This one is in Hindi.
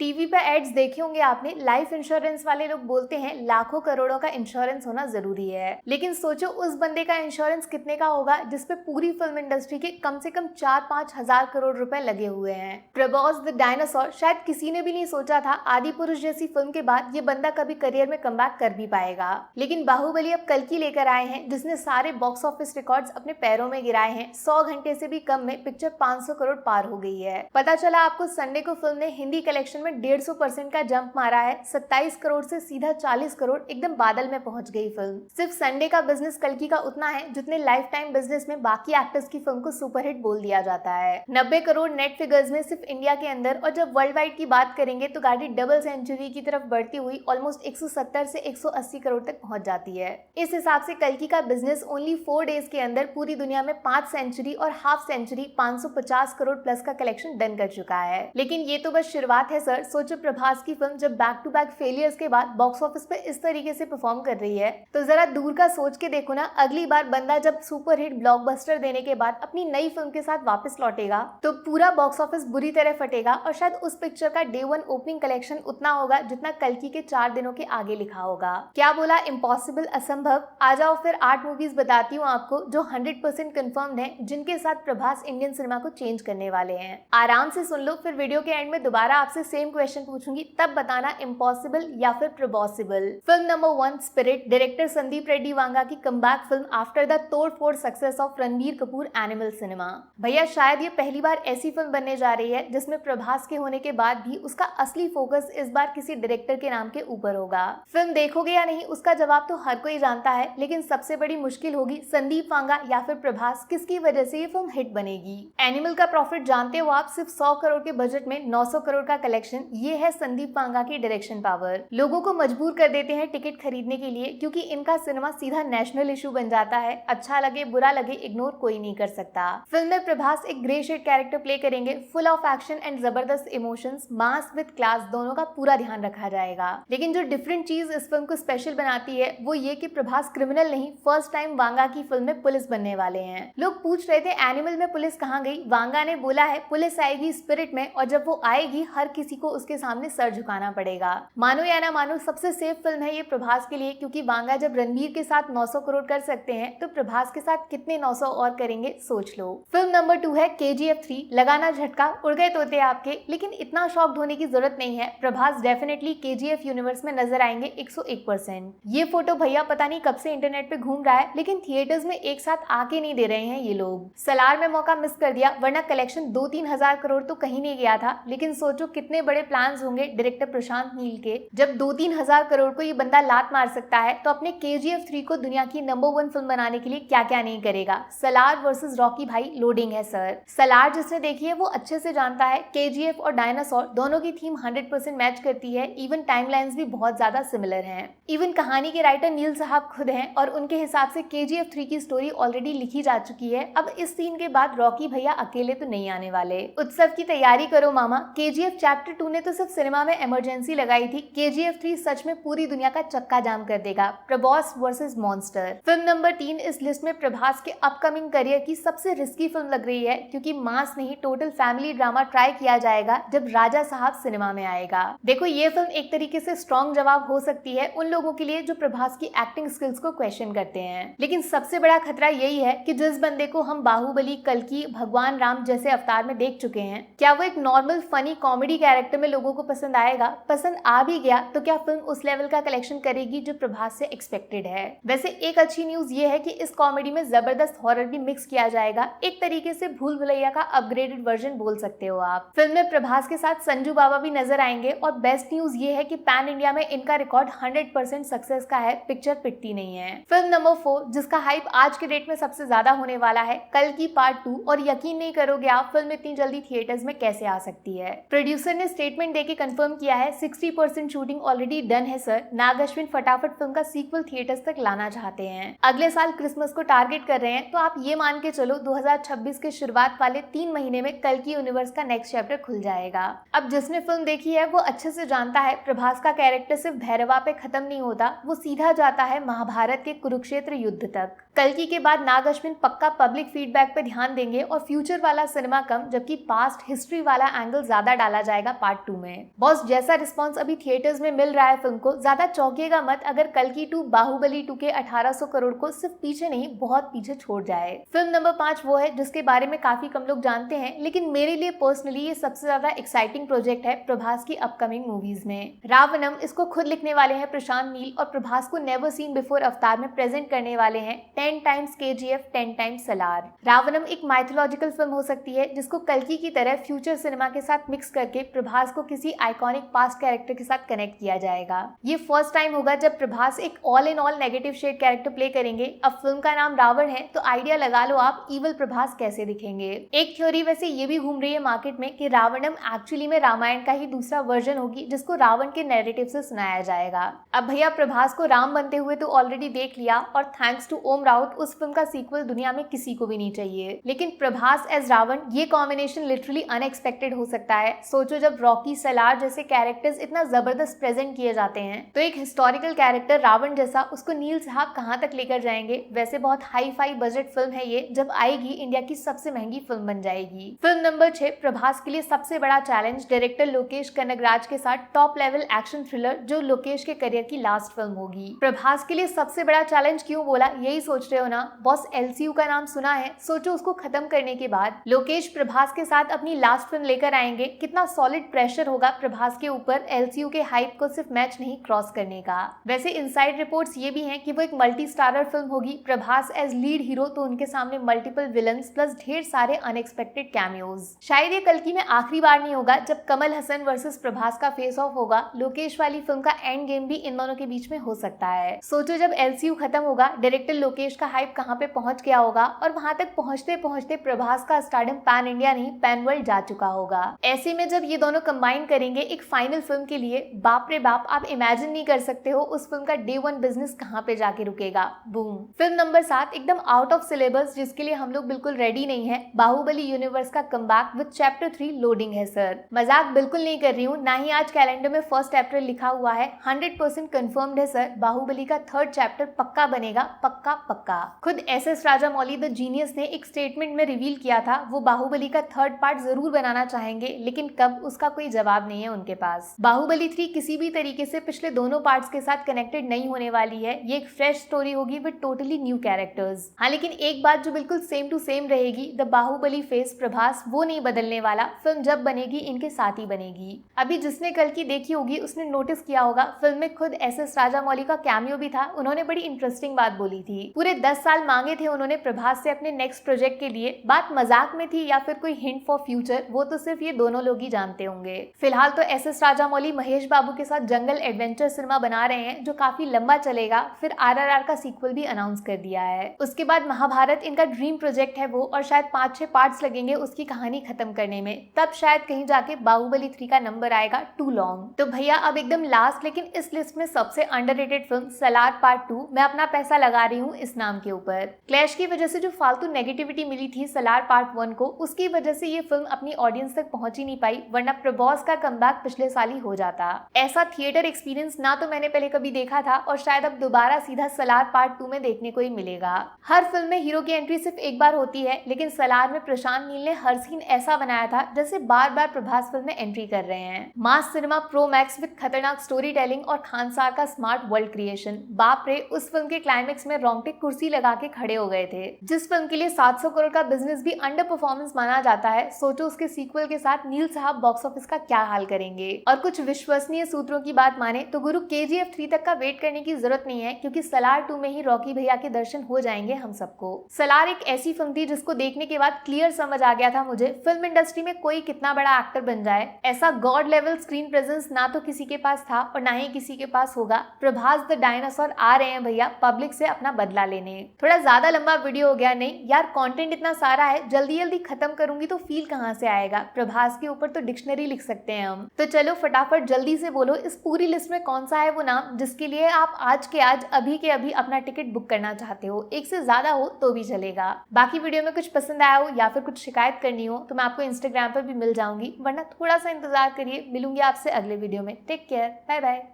टीवी पे एड्स देखे होंगे आपने, लाइफ इंश्योरेंस वाले लोग बोलते हैं लाखों करोड़ों का इंश्योरेंस होना जरूरी है, लेकिन सोचो उस बंदे का इंश्योरेंस कितने का होगा जिसपे पूरी फिल्म इंडस्ट्री के कम से कम 4-5 हजार करोड़ रुपए लगे हुए हैं। प्रबोस द डायनासोर शायद किसी ने भी नहीं सोचा था आदि पुरुष जैसी फिल्म के बाद ये बंदा कभी करियर में कमबैक कर भी पाएगा, लेकिन बाहुबली अब कल्कि लेकर आए हैं जिसने सारे बॉक्स ऑफिस रिकॉर्ड्स अपने पैरों में गिराए हैं। 100 घंटे से भी कम में पिक्चर 500 करोड़ पार हो गई है। पता चला आपको संडे को फिल्म ने हिंदी कलेक्शन में 150% का जंप मारा है। 27 करोड़ से सीधा 40 करोड़, एकदम बादल में पहुंच गई फिल्म। सिर्फ संडे का बिजनेस कल्कि का उतना है जितने लाइफ टाइम बिजनेस में बाकी एक्टर्स की फिल्म को सुपरहिट बोल दिया जाता है। 90 करोड़ नेट फिगर्स में सिर्फ इंडिया के अंदर, और जब वर्ल्ड वाइड की बात करेंगे तो गाड़ी डबल सेंचुरी की तरफ बढ़ती हुई ऑलमोस्ट 170 से 180 करोड़ तक पहुंच जाती है। इस हिसाब से कल्कि का बिजनेस ओनली 4 डेज के अंदर पूरी दुनिया में 5 सेंचुरी और हाफ सेंचुरी 550 करोड़ प्लस का कलेक्शन डन कर चुका है। लेकिन ये तो बस शुरुआत है सर। सोचो प्रभास की फिल्म जब बैक टू बैक फेलियर्स के बाद बॉक्स ऑफिस पे इस तरीके से परफॉर्म कर रही है, तो जरा दूर का सोच के देखो ना, अगली बार बंदा जब सुपरहिट ब्लॉकबस्टर देने के बाद अपनी नई फिल्म के साथ वापस लौटेगा तो पूरा बॉक्स ऑफिस बुरी तरह फटेगा, और शायद उस पिक्चर का डे 1 ओपनिंग कलेक्शन उतना होगा जितना कल्कि के 4 दिनों के आगे लिखा होगा। क्या बोला, इम्पॉसिबल, असंभव? आ जाओ फिर 8 मूवीज बताती हूँ आपको जो 100% कंफर्म्ड है, जिनके साथ प्रभास इंडियन सिनेमा को चेंज करने वाले हैं। आराम से सुन लो, फिर वीडियो के एंड में दोबारा आपसे सेम क्वेश्चन पूछूंगी, तब बताना इम्पॉसिबल या फिर प्रपॉसिबल। Film number 1 Spirit, director Sandeep Reddy Vanga की कमबैक फिल्म आफ्टर द तोड़-फोड़ success of Ranbir Kapoor Animal cinema. भैया शायद ये पहली बार ऐसी फिल्म बनने जा रही है जिसमें प्रभास के होने के बाद भी उसका असली फोकस इस बार किसी डायरेक्टर के नाम के ऊपर होगा। फिल्म देखोगे या नहीं उसका जवाब तो हर कोई जानता है, लेकिन सबसे बड़ी मुश्किल होगी संदीप वांगा या फिर प्रभास, किसकी वजह से ये फिल्म हिट बनेगी। एनिमल का प्रॉफिट जानते हो आप, सिर्फ 100 करोड़ के बजट में 900 करोड़ का कलेक्शन। ये है संदीप वांगा की डायरेक्शन पावर। लोगों को मजबूर कर देते हैं टिकट खरीदने के लिए, क्योंकि इनका सिनेमा सीधा नेशनल इशू बन जाता है। अच्छा लगे बुरा लगे इग्नोर कोई नहीं कर सकता। फिल्म में प्रभास एक ग्रे शेड कैरेक्टर प्ले करेंगे, फुल ऑफ एक्शन एंड जबरदस्त इमोशंस, मास विद क्लास दोनों का पूरा ध्यान रखा जाएगा। लेकिन जो डिफरेंट चीज इस फिल्म को स्पेशल बनाती है वो ये कि प्रभास क्रिमिनल नहीं, फर्स्ट टाइम वांगा की फिल्म में पुलिस बनने वाले हैं। लोग पूछ रहे थे एनिमल में पुलिस कहाँ गई, वांगा ने बोला है पुलिस आएगी स्पिरिट में, और जब वो आएगी हर किसी को उसके सामने सर झुकाना पड़ेगा। मानो या ना मानो सबसे सेफ फिल्म है ये प्रभास के लिए, क्योंकि वांगा जब रणबीर के साथ 900 करोड़ कर सकते हैं तो प्रभास के साथ कितने 900 और करेंगे सोच लो। फिल्म नंबर 2 है KGF 3, लगाना झटका, उड़ गए तोते आपके, लेकिन इतना शॉक्ड होने की जरूरत नहीं है। प्रभास डेफिनेटली KGF यूनिवर्स में नजर आएंगे 101%। ये फोटो भैया पता नहीं कब से इंटरनेट पे घूम रहा है, लेकिन थिएटर्स में एक साथ आके नहीं दे रहे हैं ये लोग। सलार में मौका मिस कर दिया, वरना कलेक्शन 2-3 हजार करोड़ तो कहीं नहीं गया था। लेकिन सोचो कितने बड़े प्लान्स होंगे डायरेक्टर प्रशांत नील के, जब 2-3 हजार करोड़ को ये बंदा लात मार सकता है तो अपने KGF 3 को दुनिया की नंबर 1 फिल्म बनाने के लिए क्या क्या नहीं करेगा। सलार वर्सेस रॉकी भाई लोडिंग है सर। सलार जिसने देखी है वो अच्छे से जानता है KGF और डायनासोर दोनों की थीम 100% मैच करती है। इवन टाइमलाइंस भी बहुत ज्यादा सिमिलर हैं। इवन कहानी के राइटर नील साहब खुद हैं, और उनके हिसाब से KGF 3 की स्टोरी ऑलरेडी लिखी जा चुकी है। अब इस सीन के बाद रॉकी भैया अकेले तो नहीं आने वाले। उत्सव की तैयारी करो मामा। KGF चैप्टर 2 ने तो सिर्फ सिनेमा में इमरजेंसी लगाई थी, KGF 3 सच में पूरी दुनिया का चक्का जाम कर देगा। प्रबॉस वर्सेस मॉन्स्टर। फिल्म नंबर 3 इस लिस्ट में प्रभास के अपकमिंग करियर की सबसे रिस्की फिल्म लग रही है, क्योंकि मास नहीं टोटल फैमिली ड्रामा ट्राई किया जाएगा जब राजा साहब सिनेमा में आएगा। देखो ये फिल्म एक तरीके से स्ट्रॉन्ग जवाब हो सकती है उन लोगों के लिए जो प्रभास की एक्टिंग स्किल्स को क्वेश्चन करते हैं, लेकिन सबसे बड़ा खतरा यही है कि जिस बंदे को हम बाहुबली, कल्कि, भगवान राम जैसे अवतार में देख चुके हैं, क्या वो एक नॉर्मल फनी कॉमेडी कैरेक्टर में लोगों को पसंद आएगा? पसंद आ भी गया तो क्या फिल्म उस लेवल का कलेक्शन करेगी जो प्रभास से एक्सपेक्टेड है? वैसे एक अच्छी न्यूज ये है कि इस कॉमेडी में जबरदस्त हॉरर भी मिक्स किया जाएगा, एक तरीके से भूल भुलैया का अपग्रेडेड वर्जन बोल सकते हो आप। फिल्म में प्रभास के साथ संजू बाबा भी नजर आएंगे, और बेस्ट न्यूज ये है कि पैन इंडिया में इनका रिकॉर्ड 100% सक्सेस का है, पिक्चर पिटती नहीं है। फिल्म नंबर 4 जिसका हाइप आज के डेट में सबसे ज्यादा होने वाला है, कल्कि पार्ट 2, और यकीन नहीं करोगे आप फिल्म इतनी जल्दी थिएटर्स में कैसे आ सकती है। प्रोड्यूसर ने स्टेटमेंट देके कंफर्म किया है 60% शूटिंग ऑलरेडी डन है सर। नाग अश्विन फटाफट फिल्म का सीक्वल थिएटर्स तक लाना चाहते हैं, अगले साल क्रिसमस को टारगेट कर रहे हैं, तो आप ये मान के चलो 2026 के शुरुआत वाले 3 महीने में कल्कि यूनिवर्स का नेक्स्ट चैप्टर खुल जाएगा। अब जिसने फिल्म देखी है वो अच्छे से जानता है प्रभास का कैरेक्टर सिर्फ भैरवा पे खत्म नहीं होता, वो सीधा जाता है महाभारत के कुरुक्षेत्र युद्ध तक। कल्कि के बाद नाग अश्विन पक्का पब्लिक फीडबैक पे ध्यान देंगे और फ्यूचर वाला सिनेमा कम, जबकि पास्ट हिस्ट्री वाला एंगल ज्यादा डाला जाएगा पार्ट पार्ट 2 में। बॉस जैसा रिस्पॉन्स अभी थिएटर्स में मिल रहा है फिल्म को, ज्यादा चौंकिएगा मत अगर कल्कि 2 बाहुबली 2 के 1800 करोड़ को सिर्फ पीछे नहीं बहुत पीछे छोड़ जाए। फिल्म नंबर 5 वो है जिसके बारे में काफी कम लोग जानते हैं, लेकिन मेरे लिए पर्सनली ये सबसे ज्यादा एक्साइटिंग प्रोजेक्ट है प्रभास की अपकमिंग मूवीज में। रावणम इसको खुद लिखने वाले हैं प्रशांत नील और प्रभास को नेवर सीन बिफोर अवतार में प्रेजेंट करने वाले हैं 10 टाइम्स KGF 10 टाइम्स सलार। रावणम एक माइथोलॉजिकल फिल्म हो सकती है जिसको कल्कि की तरह फ्यूचर सिनेमा के साथ मिक्स करके प्रभास को किसी आइकॉनिक पास्ट कैरेक्टर के साथ कनेक्ट किया जाएगा। ये फर्स्ट टाइम होगा जब प्रभास एक all in all negative shade character play करेंगे। अब फिल्म का नाम रावण है तो आइडिया लगा लो आप इवल प्रभास कैसे दिखेंगे। एक थ्योरी वैसे ये भी घूम रही है मार्केट में कि रावणम एक्चुअली में रामायण का ही दूसरा वर्जन होगी जिसको रावण के नैरेटिव से सुनाया जाएगा। अब भैया प्रभास को राम बनते हुए तो ऑलरेडी देख लिया और थैंक्स टू ओम राउत उस फिल्म का सीक्वल दुनिया में किसी को भी नहीं चाहिए, लेकिन प्रभास एज रावण ये कॉम्बिनेशन लिटरली अनएक्सपेक्टेड हो सकता है। सोचो जब रॉकी सलार जैसे कैरेक्टर्स इतना जबरदस्त प्रेजेंट किए जाते हैं तो एक हिस्टोरिकल कैरेक्टर रावण जैसा उसको नील साहब कहां तक लेकर जाएंगे। वैसे बहुत हाई फाई बजट फिल्म है ये, जब आएगी इंडिया की सबसे महंगी फिल्म बन जाएगी। फिल्म नंबर 6 प्रभास के लिए सबसे बड़ा चैलेंज डायरेक्टर लोकेश कनगराज के साथ टॉप लेवल एक्शन थ्रिलर जो लोकेश के करियर की लास्ट फिल्म होगी। प्रभास के लिए सबसे बड़ा चैलेंज क्यों बोला यही सोच रहे हो ना, बॉस LCU का नाम सुना है, सोचो उसको खत्म करने के बाद लोकेश प्रभास के साथ अपनी लास्ट फिल्म लेकर आएंगे, कितना सॉलिड प्रेशर होगा प्रभास के ऊपर LCU के हाइप को सिर्फ मैच नहीं क्रॉस करने का। वैसे इनसाइड रिपोर्ट्स ये भी हैं कि वो एक मल्टी स्टारर फिल्म होगी, प्रभास एज लीड हीरो तो उनके सामने मल्टीपल विलन्स प्लस ढेर सारे अनएक्सपेक्टेड कैमियोज। शायद ये कल्कि में आखिरी बार नहीं होगा जब कमल हसन वर्सेस प्रभास का फेस ऑफ होगा। लोकेश वाली फिल्म का एंड गेम भी इन दोनों के बीच में हो सकता है। सोचो जब LCU खत्म होगा डायरेक्टर लोकेश का हाइप कहाँ पे पहुंच गया होगा और वहां तक पहुंचते पहुंचते प्रभास का स्टारडम पैन इंडिया नहीं पैन वर्ल्ड जा चुका होगा। ऐसे में जब ये दोनों कंबाइन करेंगे एक फाइनल फिल्म के लिए, बाप रे बाप आप इमेजिन नहीं कर सकते हो उस फिल्म का डे 1 बिजनेस कहाँ पे जाके रुकेगा। बूम। फिल्म नंबर 7 एकदम आउट ऑफ सिलेबस जिसके लिए हम लोग बिल्कुल रेडी नहीं है, बाहुबली यूनिवर्स का कमबैक विद चैप्टर 3 लोडिंग है सर। मजाक बिल्कुल नहीं कर रही हूँ, ना ही आज कैलेंडर में 1 अप्रैल लिखा हुआ है, 100% कंफर्म्ड है सर। बाहुबली का 3rd चैप्टर पक्का बनेगा, पक्का पक्का। खुद SS राजामौली द जीनियस ने एक स्टेटमेंट में रिवील किया था वो बाहुबली का 3rd पार्ट जरूर बनाना चाहेंगे, लेकिन कब उसका कोई जवाब नहीं है उनके पास। बाहुबली 3 किसी भी तरीके से पिछले दोनों पार्ट्स के साथ कनेक्टेड नहीं होने वाली है, ये एक फ्रेश स्टोरी होगी विद टोटली न्यू कैरेक्टर्स। हाँ लेकिन एक बात जो बिल्कुल सेम टू सेम रहेगी, द बाहुबली फेस प्रभास वो नहीं बदलने वाला। फिल्म जब बनेगी इनके साथ ही बनेगी। अभी जिसने कल्कि देखी होगी उसने नोटिस किया होगा फिल्म में खुद SS राजामौली का कैमियो भी था। उन्होंने बड़ी इंटरेस्टिंग बात बोली थी, पूरे 10 साल मांगे थे उन्होंने प्रभास से अपने नेक्स्ट प्रोजेक्ट के लिए। बात मजाक में थी या फिर कोई हिंट फॉर फ्यूचर वो तो सिर्फ ये दोनों लोग ही जानते होंगे। फिलहाल तो SS राजामौली महेश बाबू के साथ जंगल एडवेंचर सिनेमा बना रहे हैं जो काफी लंबा चलेगा। फिर RRR का सीक्वल भी अनाउंस कर दिया है। उसके बाद महाभारत इनका ड्रीम प्रोजेक्ट है वो, और शायद 5-6 पार्ट्स लगेंगे उसकी कहानी खत्म करने में। तब शायद कहीं जाके बाहुबली 3 का नंबर आएगा टू लॉन्ग। तो भैया अब एकदम लास्ट लेकिन इस लिस्ट में सबसे अंडररेटेड फिल्म सलार पार्ट 2, मैं अपना पैसा लगा रही हूँ इस नाम के ऊपर। क्लैश की वजह से जो फालतू नेगेटिविटी मिली थी सलार पार्ट 1 को, उसकी वजह से ये फिल्म अपनी ऑडियंस तक पहुंच ही नहीं पाई, वरना प्रभास का कमबैक पिछले साल ही हो जाता। ऐसा थिएटर एक्सपीरियंस ना तो मैंने पहले कभी देखा था और शायद अब दोबारा सीधा सलार पार्ट 2 में देखने को ही मिलेगा। हर फिल्म में हीरो की एंट्री सिर्फ एक बार होती है, लेकिन सलार में प्रशांत नील ने हर सीन ऐसा बनाया था जैसे बार बार प्रभास फिल्म में एंट्री कर रहे हैं। मास सिनेमा प्रो मैक्स विद खतरनाक स्टोरी टेलिंग और खानसार का स्मार्ट वर्ल्ड क्रिएशन। बाप रे, उस फिल्म के क्लाइमेक्स में रोंगटे कुर्सी लगा के खड़े हो गए थे। जिस फिल्म के लिए 700 करोड़ का बिजनेस भी अंडर परफॉर्मेंस माना जाता है, सोचो उसके सीक्वल के साथ नील साहब बॉक्स ऑफिस का क्या हाल करेंगे। और कुछ विश्वसनीय सूत्रों की बात माने तो गुरु KGF 3 तक का वेट करने की जरूरत नहीं है, क्योंकि सलार 2 में ही रॉकी भैया के दर्शन हो जाएंगे हम सबको। सलार एक ऐसी फिल्म थी जिसको देखने के बाद क्लियर समझ आ गया था मुझे, फिल्म इंडस्ट्री में कोई कितना बड़ा एक्टर बन जाए, ऐसा गॉड लेवल स्क्रीन प्रेजेंस ना तो किसी के पास था और ना ही किसी के पास होगा। प्रभास द डायनासोर आ रहे हैं भैया पब्लिक से अपना बदला लेने। थोड़ा ज्यादा लंबा वीडियो हो गया, नहीं यार कंटेंट इतना सारा है, जल्दी जल्दी खत्म करूंगी तो फील कहाँ से आएगा। प्रभास के ऊपर तो डिक्शनरी लिख सकते हैं हम। तो चलो फटाफट जल्दी से बोलो इस पूरी लिस्ट में कौन सा है वो नाम जिसके लिए आप आज के आज अभी के अभी अपना टिकट बुक करना चाहते हो। एक से ज्यादा हो तो भी चलेगा। बाकी वीडियो में कुछ पसंद आया हो या फिर कुछ शिकायत करनी हो तो मैं आपको इंस्टाग्राम पर भी मिल जाऊंगी, वरना थोड़ा सा इंतजार करिए। मिलूंगी आपसे अगले वीडियो में। Take care, bye bye.